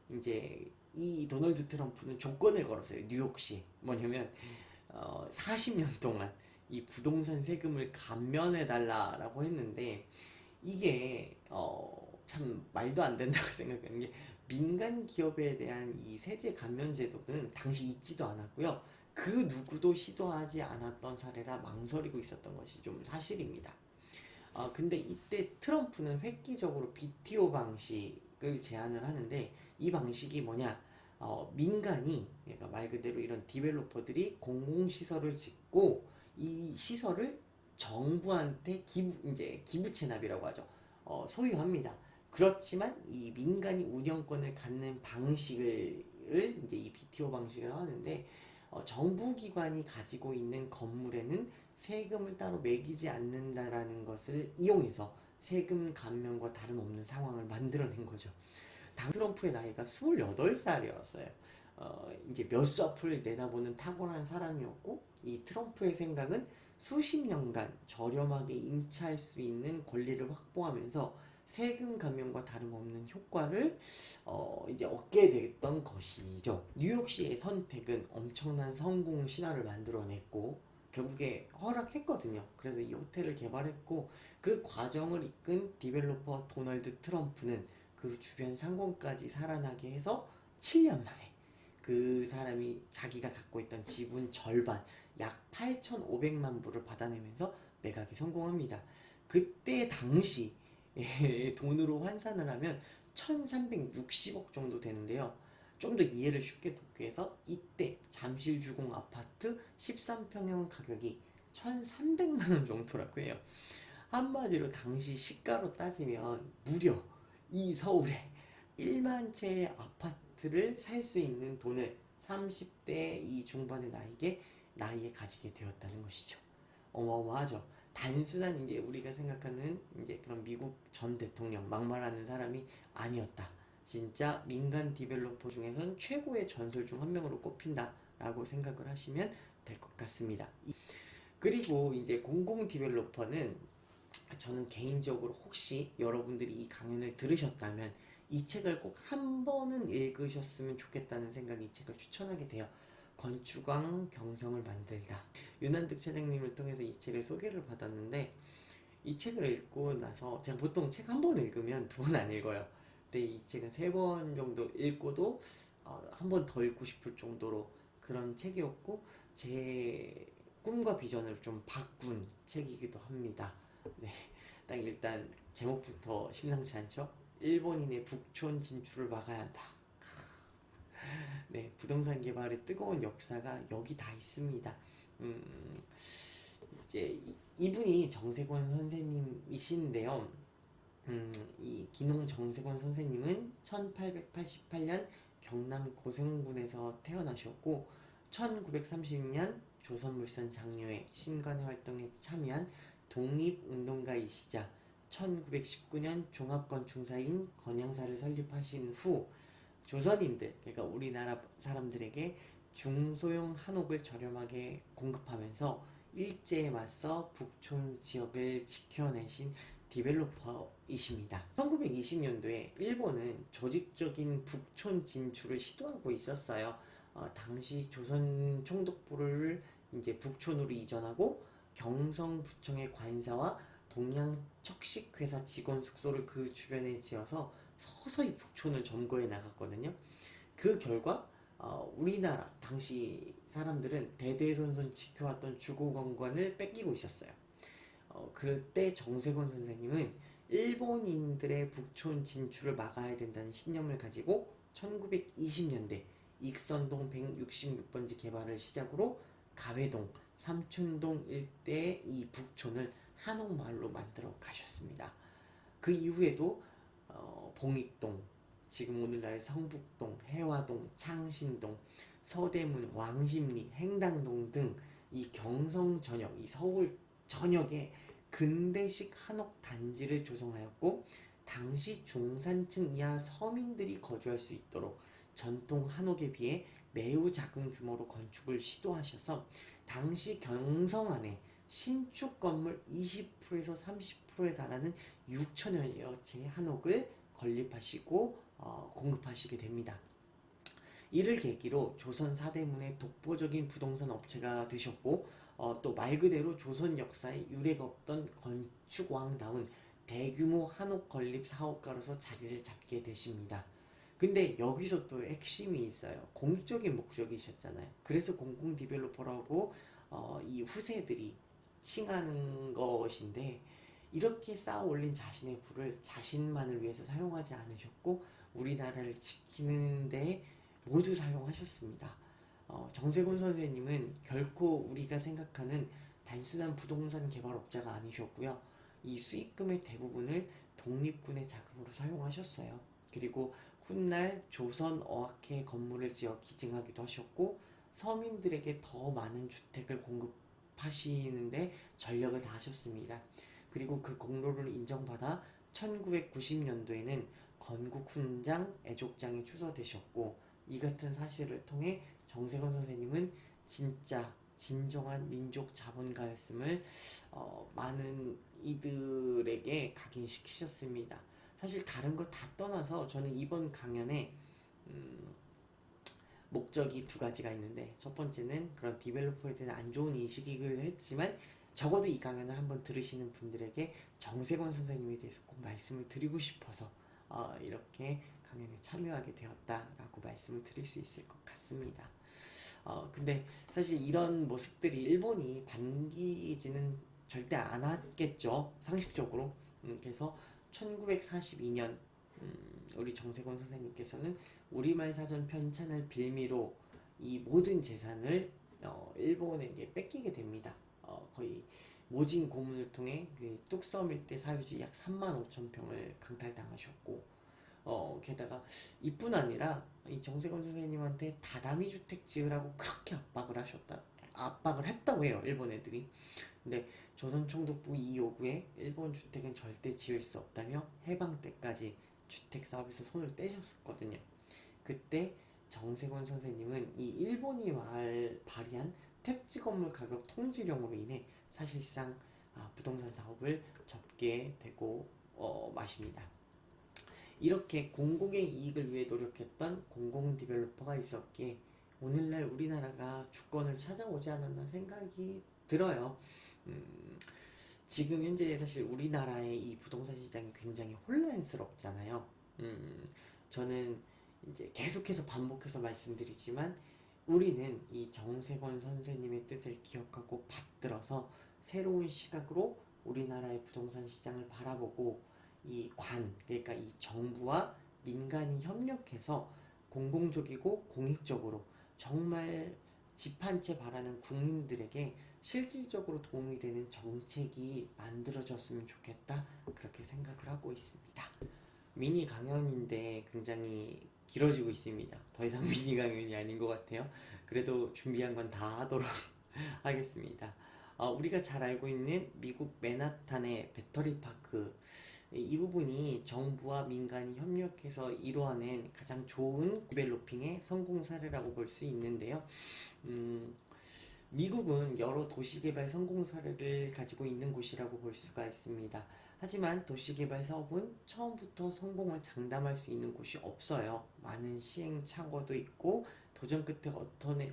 이제 이 도널드 트럼프는 조건을 걸었어요. 뉴욕시에. 뭐냐면 40년 동안 이 부동산 세금을 감면해 달라라고 했는데 이게 참 말도 안 된다고 생각하는 게 민간 기업에 대한 이 세제 감면 제도는 당시 있지도 않았고요. 그 누구도 시도하지 않았던 사례라 망설이고 있었던 것이 좀 사실입니다. 근데 이때 트럼프는 획기적으로 BTO 방식을 제안을 하는데 이 방식이 뭐냐? 민간이 그러니까 말 그대로 이런 디벨로퍼들이 공공시설을 짓고 이 시설을 정부한테 이제 기부 체납이라고 하죠. 소유합니다. 그렇지만 이 민간이 운영권을 갖는 방식을 이제 이 BTO 방식을 하는데 정부 기관이 가지고 있는 건물에는 세금을 따로 매기지 않는다라는 것을 이용해서 세금 감면과 다름없는 상황을 만들어낸 거죠. 당 트럼프의 나이가 28살이었어요. 이제 몇 섭을 내다보는 탁월한 사람이었고 이 트럼프의 생각은 수십 년간 저렴하게 임차할 수 있는 권리를 확보하면서 세금 감면과 다름없는 효과를 이제 얻게 됐던 것이죠. 뉴욕시의 선택은 엄청난 성공 신화를 만들어냈고 결국에 허락했거든요. 그래서 이 호텔을 개발했고 그 과정을 이끈 디벨로퍼 도널드 트럼프는 그 주변 상권까지 살아나게 해서 7년 만에 그 사람이 자기가 갖고 있던 지분 절반 약 8,500만 불을 받아내면서 매각에 성공합니다. 그때 당시 돈으로 환산을 하면 1360억 정도 되는데요. 좀 더 이해를 쉽게 돕기 위해서 이때 잠실주공 아파트 13평형 가격이 1300만 원 정도라고 해요. 한마디로 당시 시가로 따지면 무려 이 서울에 1만 채의 아파트를 살 수 있는 돈을 30대 이 중반의 나이에 가지게 되었다는 것이죠. 어마어마하죠. 단순한 이제 우리가 생각하는 이제 그런 미국 전 대통령 막말하는 사람이 아니었다. 진짜 민간 디벨로퍼 중에선 최고의 전설 중 한 명으로 꼽힌다라고 생각을 하시면 될 것 같습니다. 그리고 이제 공공 디벨로퍼는 저는 개인적으로 혹시 여러분들이 이 강연을 들으셨다면 이 책을 꼭 한 번은 읽으셨으면 좋겠다는 생각에 이 책을 추천하게 돼요. 건축왕 경성을 만들다. 윤한득 차장님을 통해서 이 책을 소개를 받았는데 이 책을 읽고 나서 제가 보통 책 한 번 읽으면 두 번 안 읽어요. 근데 이 책은 세 번 정도 읽고도 한 번 더 읽고 싶을 정도로 그런 책이었고 제 꿈과 비전을 좀 바꾼 책이기도 합니다. 네, 딱 일단 제목부터 심상치 않죠? 일본인의 북촌 진출을 막아야 한다. 네, 부동산 개발의 뜨거운 역사가 여기 다 있습니다. 이제 이분이 정세권 선생님이신데요. 이 기농 정세권 선생님은 1888년 경남 고생군에서 태어나셨고 1930년 조선물산 장려회 신관의 활동에 참여한 독립운동가이시자 1919년 종합건축사인 건양사를 설립하신 후 조선인들, 그러니까 우리나라 사람들에게 중소형 한옥을 저렴하게 공급하면서 일제에 맞서 북촌 지역을 지켜내신 디벨로퍼이십니다. 1920년도에 일본은 조직적인 북촌 진출을 시도하고 있었어요. 당시 조선 총독부를 이제 북촌으로 이전하고 경성부청의 관사와 동양 척식회사 직원 숙소를 그 주변에 지어서 서서히 북촌을 점거해 나갔거든요. 그 결과 우리나라 당시 사람들은 대대손손 지켜왔던 주거관관을 뺏기고 있었어요. 그때 정세곤 선생님은 일본인들의 북촌 진출을 막아야 된다는 신념을 가지고 1920년대 익선동 166번지 개발을 시작으로 가회동, 삼촌동 일대의 이 북촌을 한옥마을로 만들어 가셨습니다. 그 이후에도 봉익동, 지금 오늘날의 성북동, 해화동, 창신동, 서대문, 왕십리, 행당동 등 이 경성 전역, 이 서울 전역에 근대식 한옥 단지를 조성하였고 당시 중산층 이하 서민들이 거주할 수 있도록 전통 한옥에 비해 매우 작은 규모로 건축을 시도하셔서 당시 경성 안에 신축 건물 20%에서 30%에 달하는 6천여 채의 한옥을 건립하시고 공급하시게 됩니다. 이를 계기로 조선 사대문의 독보적인 부동산 업체가 되셨고 또 말 그대로 조선 역사에 유례가 없던 건축왕다운 대규모 한옥 건립 사업가로서 자리를 잡게 되십니다. 근데 여기서 또 핵심이 있어요. 공익적인 목적이셨잖아요. 그래서 공공 디벨로퍼라고 이 후세들이 칭하는 것인데 이렇게 쌓아 올린 자신의 부를 자신만을 위해서 사용하지 않으셨고 우리나라를 지키는데 모두 사용하셨습니다. 정세곤 선생님은 결코 우리가 생각하는 단순한 부동산 개발업자가 아니셨고요. 이 수익금의 대부분을 독립군의 자금으로 사용하셨어요. 그리고 훗날 조선어학회 건물을 지어 기증하기도 하셨고 서민들에게 더 많은 주택을 공급하시는데 전력을 다하셨습니다. 그리고 그 공로를 인정받아 1990년도에는 건국훈장 애족장이 추서되셨고 이 같은 사실을 통해 정세곤 선생님은 진짜 진정한 민족 자본가였음을 많은 이들에게 각인시키셨습니다. 사실 다른 거 다 떠나서 저는 이번 강연에 음, 목적이 두 가지가 있는데 첫 번째는 그런 디벨로퍼에 대한 안 좋은 인식이기도 했지만 적어도 이 강연을 한번 들으시는 분들에게 정세권 선생님에 대해서 꼭 말씀을 드리고 싶어서 이렇게 강연에 참여하게 되었다라고 말씀을 드릴 수 있을 것 같습니다. 근데 사실 이런 모습들이 일본이 반기지는 절대 않았겠죠. 상식적으로. 그래서 1942년 우리 정세권 선생님께서는 우리말 사전 편찬을 빌미로 이 모든 재산을 일본에게 뺏기게 됩니다. 거의 모진 고문을 통해 그 뚝섬 일대 사유지 약 3만 5천 평을 강탈당하셨고 게다가 이뿐 아니라 이 정세권 선생님한테 다다미 주택 지으라고 그렇게 압박을 했다고 해요 일본 애들이. 근데 조선 총독부 이 요구에 일본 주택은 절대 지을 수 없다며 해방 때까지 주택 사업에서 손을 떼셨었거든요. 그때 정세권 선생님은 이 일본이 발의한 택지 건물 가격 통지령으로 인해 사실상 부동산 사업을 접게 되고 마십니다. 이렇게 공공의 이익을 위해 노력했던 공공 디벨로퍼가 있었기에 오늘날 우리나라가 주권을 찾아오지 않았나 생각이 들어요. 지금 현재 사실 우리나라의 이 부동산 시장이 굉장히 혼란스럽잖아요. 저는 이제 계속해서 반복해서 말씀드리지만 우리는 이 정세권 선생님의 뜻을 기억하고 받들어서 새로운 시각으로 우리나라의 부동산 시장을 바라보고 그러니까 이 정부와 민간이 협력해서 공공적이고 공익적으로 정말 집 한 채 바라는 국민들에게 실질적으로 도움이 되는 정책이 만들어졌으면 좋겠다 그렇게 생각을 하고 있습니다. 미니 강연인데 굉장히 길어지고 있습니다. 더 이상 미니 강연이 아닌 것 같아요. 그래도 준비한 건 다 하도록 하겠습니다. 우리가 잘 알고 있는 미국 맨하탄의 배터리 파크 이 부분이 정부와 민간이 협력해서 이루어낸 가장 좋은 디벨로핑의 성공 사례라고 볼 수 있는데요. 미국은 여러 도시개발 성공 사례를 가지고 있는 곳이라고 볼 수가 있습니다. 하지만 도시개발 사업은 처음부터 성공을 장담할 수 있는 곳이 없어요. 많은 시행착오도 있고 도전 끝에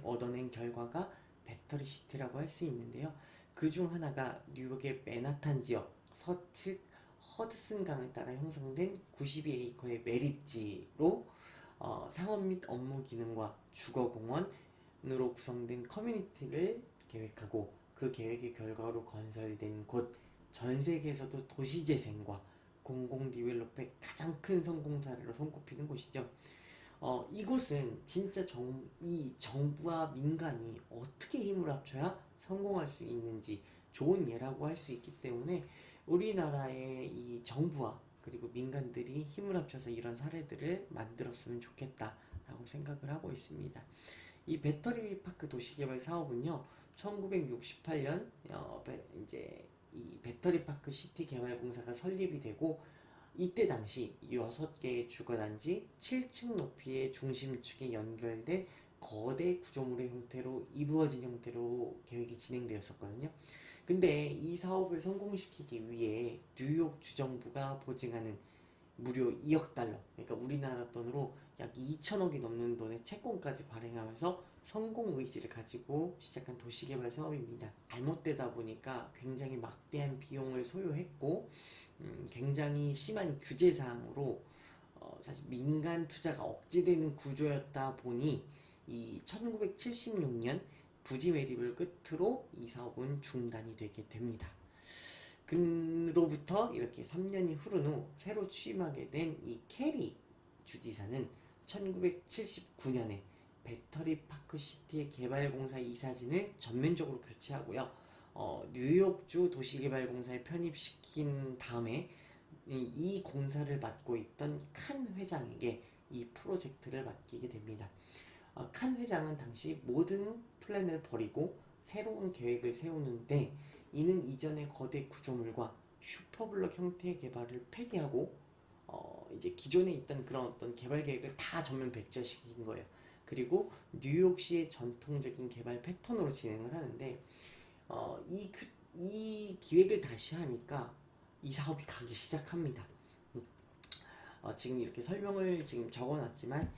얻어낸 결과가 배터리 시티라고 할 수 있는데요. 그 중 하나가 뉴욕의 맨하탄 지역 서측 허드슨 강을 따라 형성된 92에이커의 매립지로 상업 및 업무 기능과 주거공원으로 구성된 커뮤니티를 계획하고 그 계획의 결과로 건설된 곳, 전 세계에서도 도시재생과 공공 디벨롭의 가장 큰 성공 사례로 손꼽히는 곳이죠. 이곳은 진짜 이 정부와 민간이 어떻게 힘을 합쳐야 성공할 수 있는지 좋은 예라고 할 수 있기 때문에 우리나라의 이 정부와 그리고 민간들이 힘을 합쳐서 이런 사례들을 만들었으면 좋겠다라고 생각을 하고 있습니다. 이 배터리 파크 도시개발 사업은요, 1968년 이제 이 배터리 파크 시티 개발공사가 설립이 되고 이때 당시 6개의 주거단지 7층 높이의 중심축에 연결된 거대 구조물의 형태로 이루어진 형태로 계획이 진행되었었거든요. 근데 이 사업을 성공시키기 위해 뉴욕 주정부가 보증하는 무려 2억 달러, 그러니까 우리나라 돈으로 약 2천억이 넘는 돈의 채권까지 발행하면서 성공 의지를 가지고 시작한 도시개발 사업입니다. 잘못되다 보니까 굉장히 막대한 비용을 소요했고 굉장히 심한 규제 사항으로 사실 민간 투자가 억제되는 구조였다 보니 이 1976년 부지 매립을 끝으로 이 사업은 중단이 되게 됩니다. 그로부터 이렇게 3년이 흐른 후 새로 취임하게 된 이 캐리 주지사는 1979년에 배터리 파크 시티의 개발공사 이사진을 전면적으로 교체하고요. 뉴욕주 도시개발공사에 편입시킨 다음에 이 공사를 맡고 있던 칸 회장에게 이 프로젝트를 맡기게 됩니다. 칸 회장은 당시 모든 플랜을 버리고 새로운 계획을 세우는데 이는 이전의 거대 구조물과 슈퍼블럭 형태의 개발을 폐기하고 이제 기존에 있던 그런 어떤 개발 계획을 다 전면 백지화시킨 거예요. 그리고 뉴욕시의 전통적인 개발 패턴으로 진행을 하는데 이 기획을 다시 하니까 이 사업이 가기 시작합니다. 지금 이렇게 설명을 지금 적어놨지만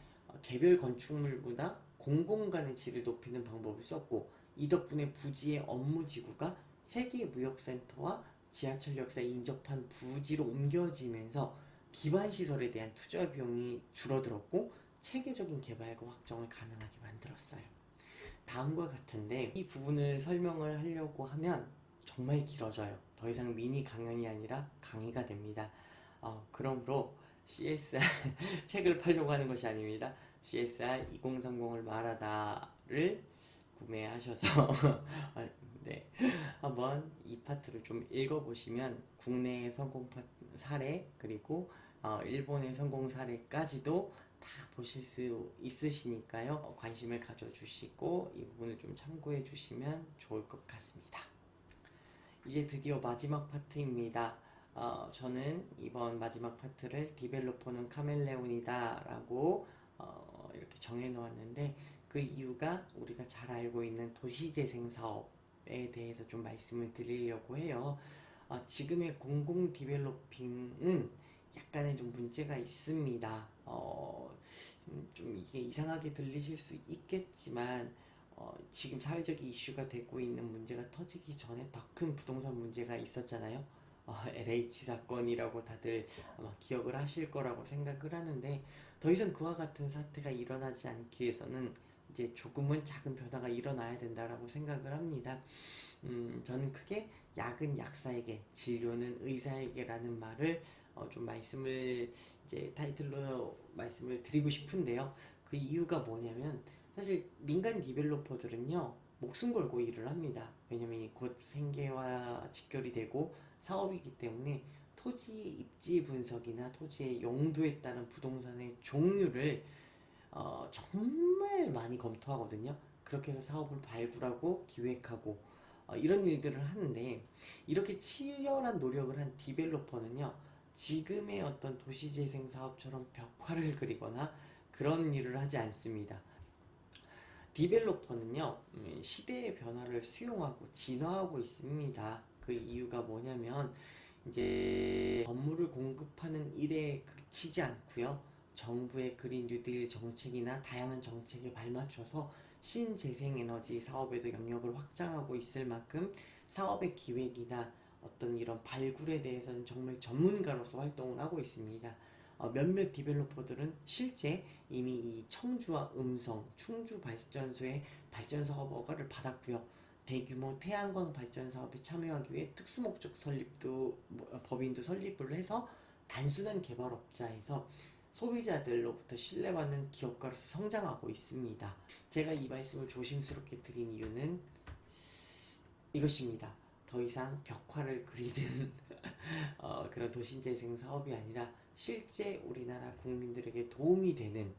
개별 건축물보다 공공간의 질을 높이는 방법을 썼고 이 덕분에 부지의 업무지구가 세계무역센터와 지하철역사에 인접한 부지로 옮겨지면서 기반시설에 대한 투자 비용이 줄어들었고 체계적인 개발과 확정을 가능하게 만들었어요. 다음과 같은데 이 부분을 설명을 하려고 하면 정말 길어져요. 더 이상 미니 강연이 아니라 강의가 됩니다. 그러므로 CSR 책을 팔려고 하는 것이 아닙니다. CSR 2030을 말하다를 구매하셔서 네, 한번 이 파트를 좀 읽어보시면 국내의 성공 사례 그리고 일본의 성공 사례까지도 다 보실 수 있으시니까요. 관심을 가져주시고 이 부분을 좀 참고해 주시면 좋을 것 같습니다. 이제 드디어 마지막 파트입니다. 저는 이번 마지막 파트를 디벨로퍼는 카멜레온이다 라고 이렇게 정해놓았는데 그 이유가 우리가 잘 알고 있는 도시재생 사업에 대해서 좀 말씀을 드리려고 해요. 지금의 공공 디벨로핑은 약간의 좀 문제가 있습니다. 좀 이게 이상하게 들리실 수 있겠지만 지금 사회적 이슈가 되고 있는 문제가 터지기 전에 더 큰 부동산 문제가 있었잖아요. LH 사건이라고 다들 아마 기억을 하실 거라고 생각을 하는데 더 이상 그와 같은 사태가 일어나지 않기 위해서는 이제 조금은 작은 변화가 일어나야 된다라고 생각을 합니다. 저는 크게 약은 약사에게, 진료는 의사에게라는 말을 좀 말씀을 이제 타이틀로 말씀을 드리고 싶은데요. 그 이유가 뭐냐면 사실 민간 디벨로퍼들은요 목숨 걸고 일을 합니다. 왜냐면 곧 생계와 직결이 되고 사업이기 때문에 토지 입지 분석이나 토지의 용도에 따른 부동산의 종류를 정말 많이 검토하거든요. 그렇게 해서 사업을 발굴하고 기획하고 이런 일들을 하는데 이렇게 치열한 노력을 한 디벨로퍼는요 지금의 어떤 도시재생 사업처럼 벽화를 그리거나 그런 일을 하지 않습니다. 디벨로퍼는요 시대의 변화를 수용하고 진화하고 있습니다. 그 이유가 뭐냐면 이제 건물을 공급하는 일에 그치지 않고요 정부의 그린 뉴딜 정책이나 다양한 정책에 발맞춰서 신재생에너지 사업에도 영역을 확장하고 있을 만큼 사업의 기획이나 어떤 이런 발굴에 대해서는 정말 전문가로서 활동을 하고 있습니다. 몇몇 디벨로퍼들은 실제 이미 이 청주와 음성, 충주 발전소의 발전 사업 허가를 받았고요. 대규모 태양광 발전 사업에 참여하기 위해 특수목적 설립도 법인도 설립을 해서 단순한 개발업자에서 소비자들로부터 신뢰받는 기업가로서 성장하고 있습니다. 제가 이 말씀을 조심스럽게 드린 이유는 이것입니다. 더 이상 벽화를 그리는 그런 도시재생 사업이 아니라 실제 우리나라 국민들에게 도움이 되는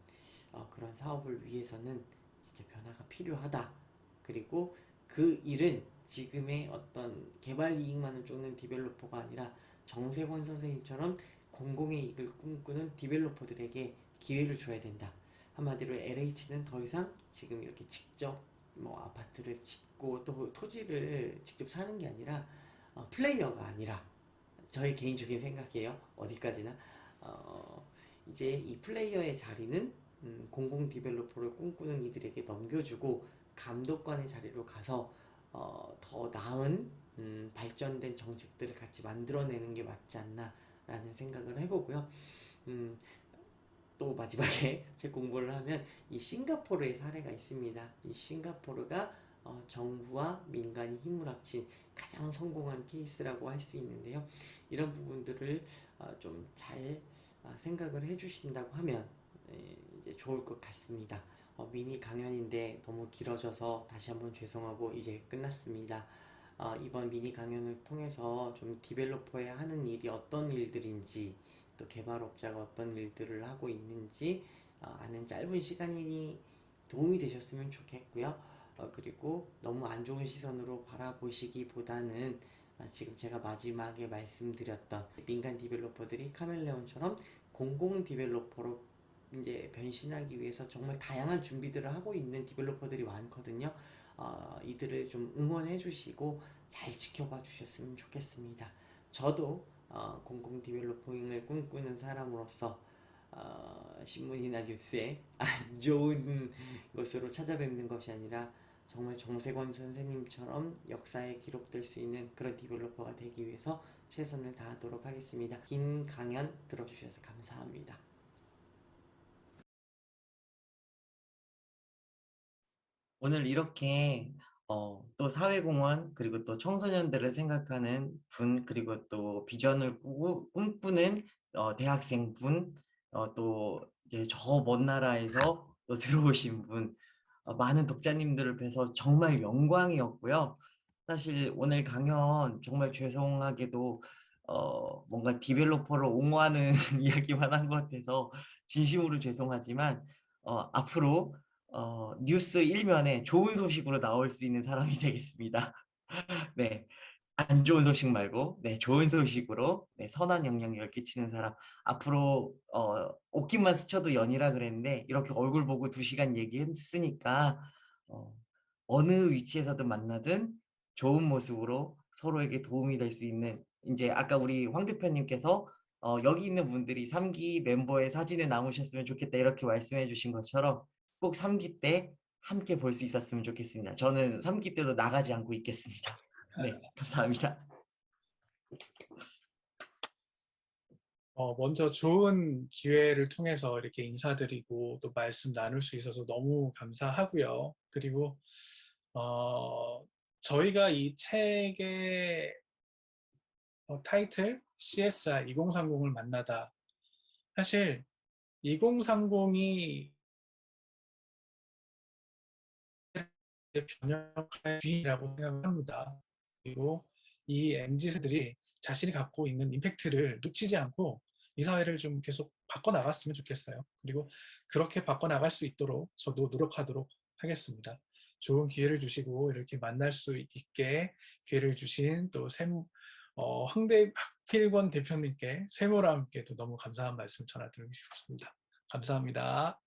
그런 사업을 위해서는 진짜 변화가 필요하다. 그리고 그 일은 지금의 어떤 개발 이익만을 쫓는 디벨로퍼가 아니라 정세권 선생님처럼 공공의 이익을 꿈꾸는 디벨로퍼들에게 기회를 줘야 된다. 한마디로 LH는 더 이상 지금 이렇게 직접 뭐 아파트를 짓고 또 토지를 직접 사는 게 아니라 플레이어가 아니라 저의 개인적인 생각이에요. 어디까지나 이제 이 플레이어의 자리는 공공 디벨로퍼를 꿈꾸는 이들에게 넘겨주고 감독관의 자리로 가서 더 나은 발전된 정책들을 같이 만들어내는 게 맞지 않나라는 생각을 해보고요. 음, 또 마지막에 제 공부를 하면 이 싱가포르의 사례가 있습니다. 이 싱가포르가 정부와 민간이 힘을 합친 가장 성공한 케이스라고 할 수 있는데요. 이런 부분들을 좀 잘 생각을 해주신다고 하면 이제 좋을 것 같습니다. 미니 강연인데 너무 길어져서 다시 한번 죄송하고 이제 끝났습니다. 이번 미니 강연을 통해서 좀 디벨로퍼에 하는 일이 어떤 일들인지 또 개발업자가 어떤 일들을 하고 있는지 아는 짧은 시간이 도움이 되셨으면 좋겠고요. 그리고 너무 안 좋은 시선으로 바라보시기보다는 지금 제가 마지막에 말씀드렸던 민간 디벨로퍼들이 카멜레온처럼 공공 디벨로퍼로 이제 변신하기 위해서 정말 다양한 준비들을 하고 있는 디벨로퍼들이 많거든요. 이들을 좀 응원해 주시고 잘 지켜봐 주셨으면 좋겠습니다. 저도 공공 디벨로퍼잉을 꿈꾸는 사람으로서 신문이나 뉴스에 안 좋은 것으로 찾아뵙는 것이 아니라 정말 정세권 선생님처럼 역사에 기록될 수 있는 그런 디벨로퍼가 되기 위해서 최선을 다하도록 하겠습니다. 긴 강연 들어주셔서 감사합니다. 오늘 이렇게 또 사회공헌 그리고 또 청소년들을 생각하는 분 그리고 또 비전을 꿈꾸는 대학생 분 또 저 먼 나라에서 또 들어오신 분 많은 독자님들을 뵈서 정말 영광이었고요. 사실 오늘 강연 정말 죄송하게도 뭔가 디벨로퍼를 옹호하는 이야기만 한 것 같아서 진심으로 죄송하지만 앞으로 뉴스 일면에 좋은 소식으로 나올 수 있는 사람이 되겠습니다. 네. 안 좋은 소식 말고, 네, 좋은 소식으로, 네, 선한 영향력을 끼치는 사람. 앞으로, 옷깃만 스쳐도 연이라 그랬는데, 이렇게 얼굴 보고 2시간 얘기했으니까, 어, 어느 위치에서든 만나든 좋은 모습으로 서로에게 도움이 될 수 있는, 이제 아까 우리 황 대표님께서 여기 있는 분들이 3기 멤버의 사진에 남으셨으면 좋겠다, 이렇게 말씀해 주신 것처럼 꼭 3기 때 함께 볼 수 있었으면 좋겠습니다. 저는 3기 때도 나가지 않고 있겠습니다. 네, 감사합니다. 먼저 좋은 기회를 통해서 이렇게 인사드리고 또 말씀 나눌 수 있어서 너무 감사하고요. 그리고 저희가 이 책의 타이틀 CSR 2030을 만나다. 사실 2030이 변혁할 주인이라고 생각합니다. 그리고 이 MZ세들이 자신이 갖고 있는 임팩트를 놓치지 않고 이 사회를 좀 계속 바꿔나갔으면 좋겠어요. 그리고 그렇게 바꿔나갈 수 있도록 저도 노력하도록 하겠습니다. 좋은 기회를 주시고 이렇게 만날 수 있게 기회를 주신 또 황필권 대표님께 세모와 함께도 너무 감사한 말씀 전해드리고 싶습니다. 감사합니다.